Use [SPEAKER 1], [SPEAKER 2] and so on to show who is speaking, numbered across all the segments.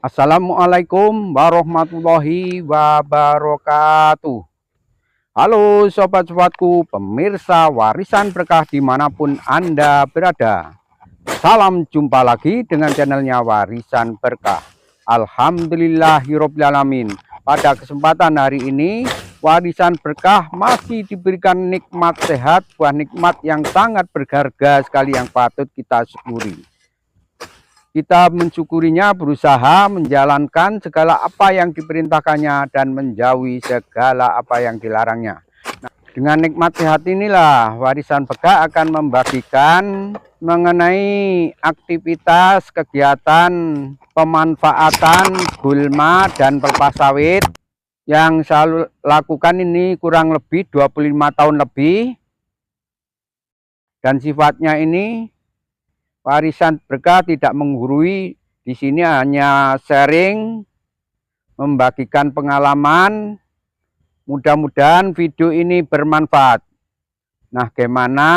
[SPEAKER 1] Assalamualaikum warahmatullahi wabarakatuh. Halo sobat-sobatku, pemirsa warisan berkah dimanapun Anda berada. Salam jumpa lagi dengan channelnya Warisan Berkah. Alhamdulillahirobbilalamin. Pada kesempatan hari ini, Warisan Berkah masih diberikan nikmat sehat, buah nikmat yang sangat berharga sekali yang patut kita syukuri. Kita mensyukurinya, berusaha menjalankan segala apa yang diperintahkannya dan menjauhi segala apa yang dilarangnya. Nah, dengan nikmat sehat inilah Warisan Berkah akan membagikan mengenai aktivitas kegiatan pemanfaatan gulma dan pelepas sawit yang saya lakukan ini kurang lebih 25 tahun lebih, dan sifatnya ini Warisan Berkah tidak menggurui. Di sini hanya sharing, membagikan pengalaman. Mudah-mudahan video ini bermanfaat. Nah, bagaimana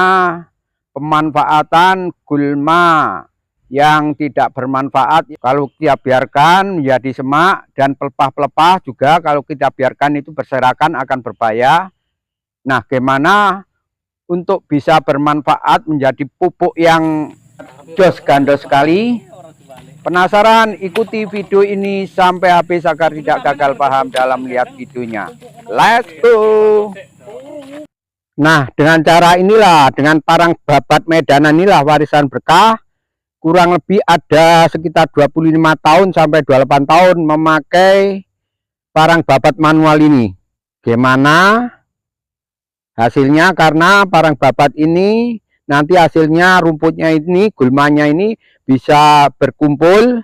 [SPEAKER 1] pemanfaatan gulma yang tidak bermanfaat kalau kita biarkan menjadi semak, dan pelepah-pelepah juga kalau kita biarkan itu berserakan akan berbahaya. Nah, bagaimana untuk bisa bermanfaat menjadi pupuk yang jos gandos sekali. Penasaran? Ikuti video ini sampai habis agar tidak gagal paham dalam melihat videonya. Let's go. Nah, dengan cara inilah, dengan parang babat medanan inilah Warisan Berkah kurang lebih ada sekitar 25 tahun sampai 28 tahun memakai parang babat manual ini. Gimana hasilnya? Karena parang babat ini nanti hasilnya rumputnya ini, gulmanya ini bisa berkumpul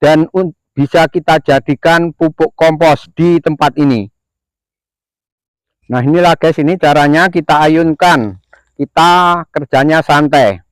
[SPEAKER 1] dan bisa kita jadikan pupuk kompos di tempat ini. Nah, inilah guys, ini caranya kita ayunkan. Kita kerjanya santai.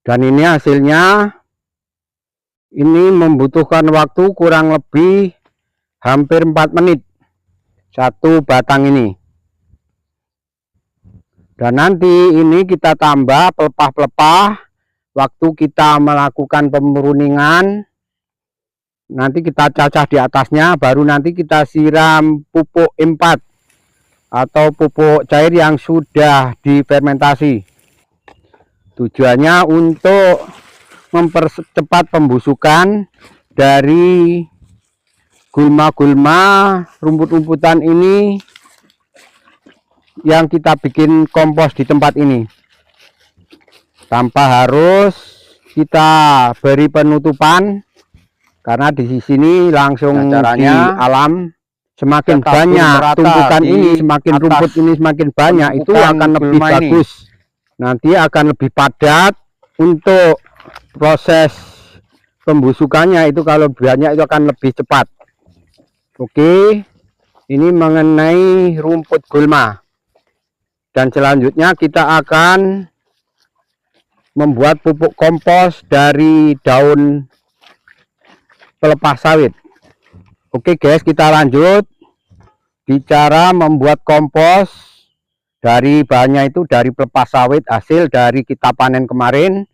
[SPEAKER 1] Dan ini hasilnya. Ini membutuhkan waktu kurang lebih hampir 4 menit satu batang ini. Dan nanti ini kita tambah pelepah-pelepah waktu kita melakukan pemuruningan. Nanti kita cacah di atasnya, baru nanti kita siram pupuk impat atau pupuk cair yang sudah difermentasi. Tujuannya untuk mempercepat pembusukan dari gulma-gulma, rumput-rumputan ini yang kita bikin kompos di tempat ini, tanpa harus kita beri penutupan, karena di sini langsung di alam. Semakin banyak tumpukan ini, semakin rumput ini semakin banyak, itu akan lebih bagus. Nanti akan lebih padat untuk proses pembusukannya, itu kalau banyak itu akan lebih cepat. Oke, ini mengenai rumput gulma. Dan selanjutnya kita akan membuat pupuk kompos dari daun pelepah sawit. Oke guys, kita lanjut bicara membuat kompos dari bahannya itu dari pelepah sawit, hasil dari kita panen kemarin,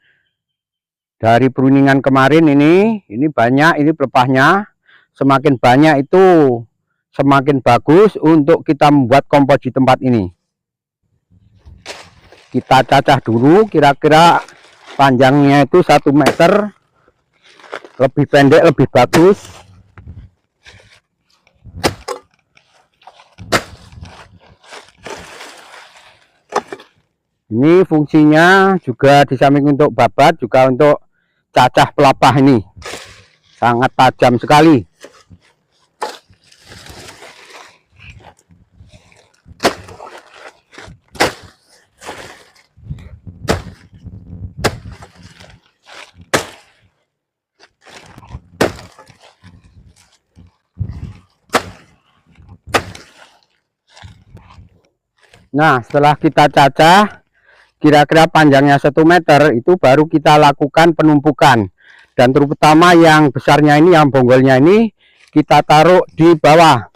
[SPEAKER 1] dari pruningan kemarin. Ini banyak, ini pelepahnya. Semakin banyak itu semakin bagus untuk kita membuat kompos di tempat ini. Kita cacah dulu, kira-kira panjangnya itu 1 meter, lebih pendek lebih bagus. Ini fungsinya juga di samping untuk babat, juga untuk cacah pelepah. Ini sangat tajam sekali. Nah, setelah kita cacah kira-kira panjangnya 1 meter, itu baru kita lakukan penumpukan. Dan terutama yang besarnya ini, yang bonggolnya ini kita taruh di bawah.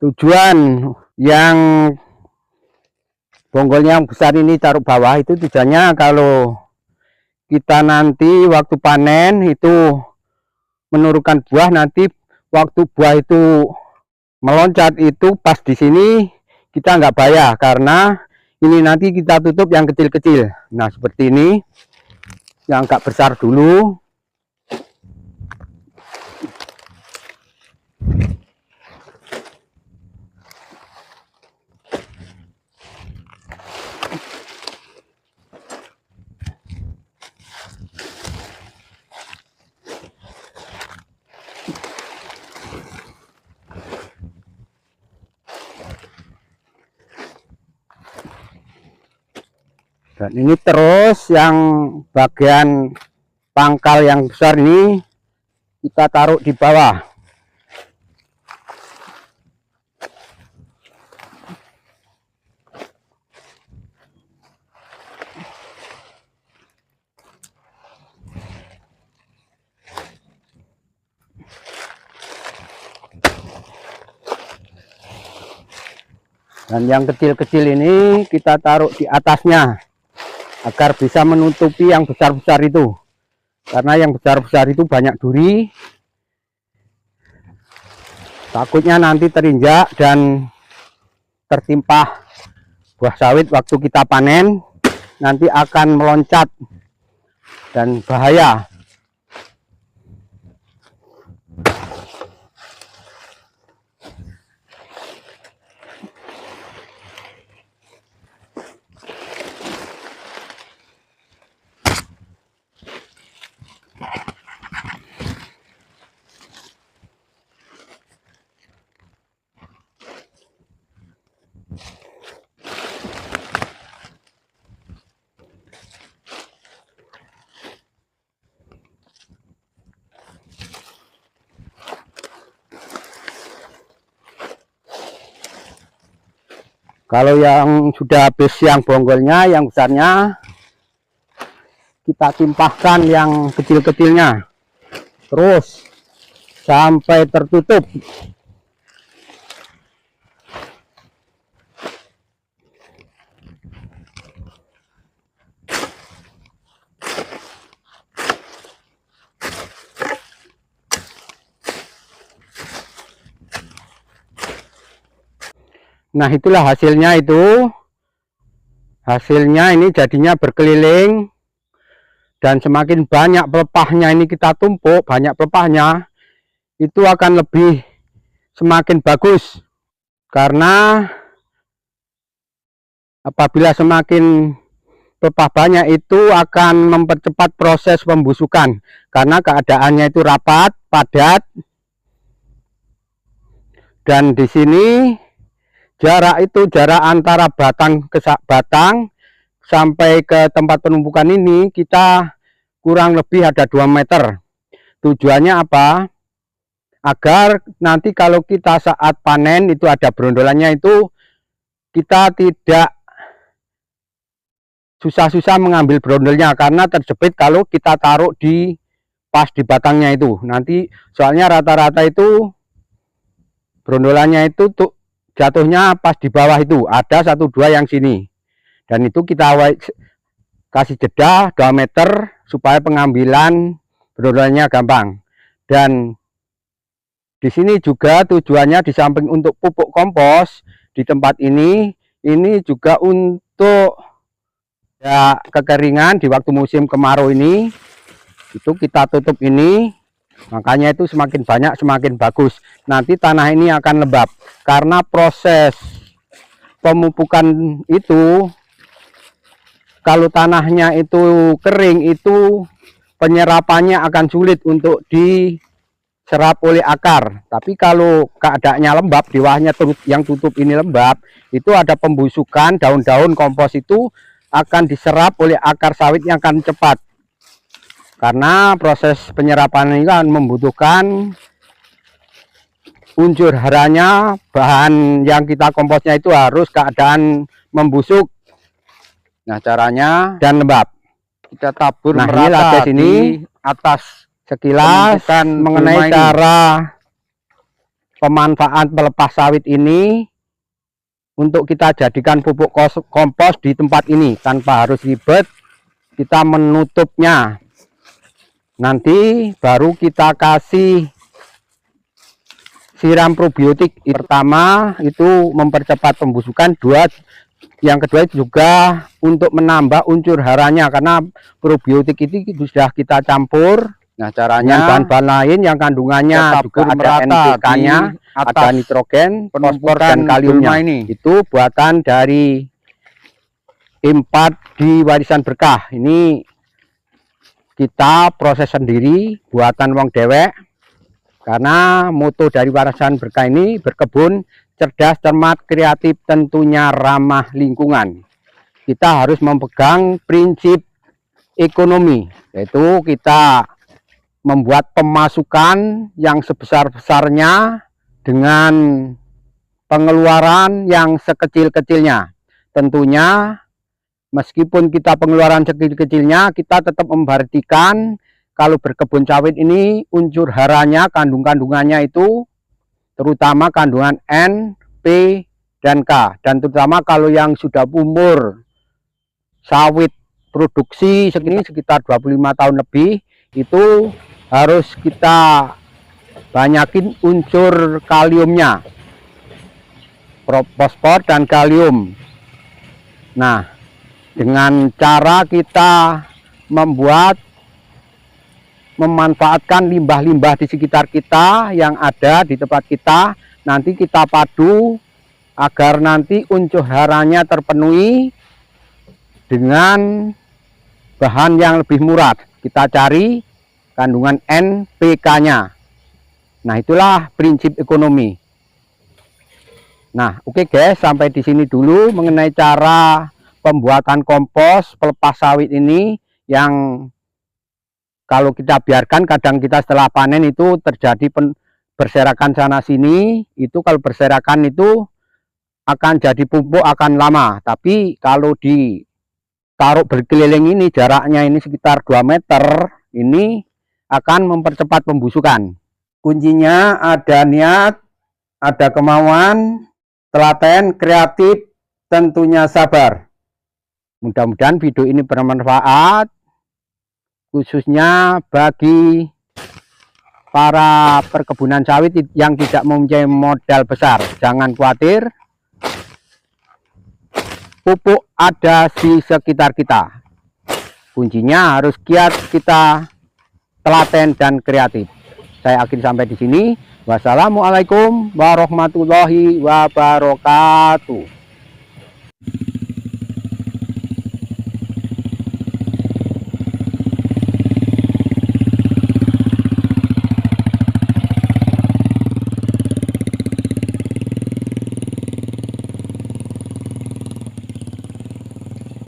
[SPEAKER 1] Tujuan yang bonggolnya yang besar ini taruh bawah itu tujuannya kalau kita nanti waktu panen itu menurunkan buah, nanti waktu buah itu meloncat itu pas di sini kita nggak bahaya, karena ini nanti kita tutup yang kecil-kecil. Nah, seperti ini, yang agak besar dulu. Dan ini terus yang bagian pangkal yang besar ini kita taruh di bawah. Dan yang kecil-kecil ini kita taruh di atasnya, agar bisa menutupi yang besar-besar itu. Karena yang besar-besar itu banyak duri, takutnya nanti terinjak dan tertimpa buah sawit waktu kita panen, nanti akan meloncat dan bahaya. Kalau yang sudah habis yang bonggolnya, yang besarnya, kita timpahkan yang kecil-kecilnya terus sampai tertutup. Nah, itulah hasilnya itu. Hasilnya ini jadinya berkeliling. Dan semakin banyak pelepahnya ini kita tumpuk, banyak pelepahnya, itu akan lebih semakin bagus. Karena apabila semakin pelepah banyak itu akan mempercepat proses pembusukan. Karena keadaannya itu rapat, padat. Dan di sini jarak antara batang ke batang sampai ke tempat penumpukan ini kita kurang lebih ada 2 meter. Tujuannya apa? Agar nanti kalau kita saat panen itu ada brondolannya, itu kita tidak susah-susah mengambil brondolnya, karena terjepit kalau kita taruh di pas di batangnya itu. Nanti soalnya rata-rata itu brondolannya itu tuh jatuhnya pas di bawah, itu ada 1-2 yang sini, dan itu kita kasih jeda 2 meter supaya pengambilan brondolannya gampang. Dan di sini juga tujuannya di samping untuk pupuk kompos di tempat ini juga untuk ya kekeringan di waktu musim kemarau ini, itu kita tutup ini. Makanya itu semakin banyak semakin bagus. Nanti tanah ini akan lembab. Karena proses pemupukan itu kalau tanahnya itu kering, itu penyerapannya akan sulit untuk diserap oleh akar. Tapi kalau keadaannya lembab, di bawahnya yang tutup ini lembab, itu ada pembusukan, daun-daun kompos itu akan diserap oleh akar sawit yang akan cepat. Karena proses penyerapan ini kan membutuhkan unsur haranya, bahan yang kita komposnya itu harus keadaan membusuk. Nah, caranya dan lembab. Kita tabur merata di atas. Sekilas mengenai cara pemanfaat pelepas sawit ini untuk kita jadikan pupuk kompos di tempat ini tanpa harus ribet kita menutupnya. Nanti baru kita kasih siram probiotik. Pertama itu mempercepat pembusukan, yang kedua juga untuk menambah unsur haranya karena probiotik itu sudah kita campur. Nah, caranya bahan-bahan lain yang kandungannya juga ada NPK-nya, ada nitrogen, fosfor dan kaliumnya. Itu buatan dari Impact di Warisan Berkah. Ini kita proses sendiri, buatan wong dewek. Karena moto dari Warisan Berkah ini berkebun cerdas, cermat, kreatif, tentunya ramah lingkungan. Kita harus memegang prinsip ekonomi, yaitu kita membuat pemasukan yang sebesar-besarnya dengan pengeluaran yang sekecil-kecilnya. Tentunya meskipun kita pengeluaran sekecil-kecilnya, kita tetap memperhatikan kalau berkebun sawit ini unsur haranya, kandungannya itu terutama kandungan N, P, dan K. Dan terutama kalau yang sudah umur sawit produksi segini sekitar 25 tahun lebih, itu harus kita banyakin unsur kaliumnya, fosfor dan kalium. Nah, dengan cara kita memanfaatkan limbah-limbah di sekitar kita yang ada di tempat kita, nanti kita padu agar nanti unsur haranya terpenuhi dengan bahan yang lebih murah. Kita cari kandungan NPK-nya. Nah, itulah prinsip ekonomi. Nah, oke guys, sampai di sini dulu mengenai cara pembuatan kompos pelepas sawit ini yang kalau kita biarkan kadang kita setelah panen itu terjadi berserakan sana sini. Itu kalau berserakan itu akan jadi pupuk akan lama. Tapi kalau ditaruh berkeliling ini, jaraknya ini sekitar 2 meter, ini akan mempercepat pembusukan. Kuncinya ada niat, ada kemauan, telaten, kreatif, tentunya sabar. Mudah-mudahan video ini bermanfaat, khususnya bagi para perkebunan sawit yang tidak mempunyai modal besar. Jangan khawatir, pupuk ada di sekitar kita. Kuncinya harus giat, kita telaten dan kreatif. Saya akhiri sampai di sini. Wassalamualaikum warahmatullahi wabarakatuh.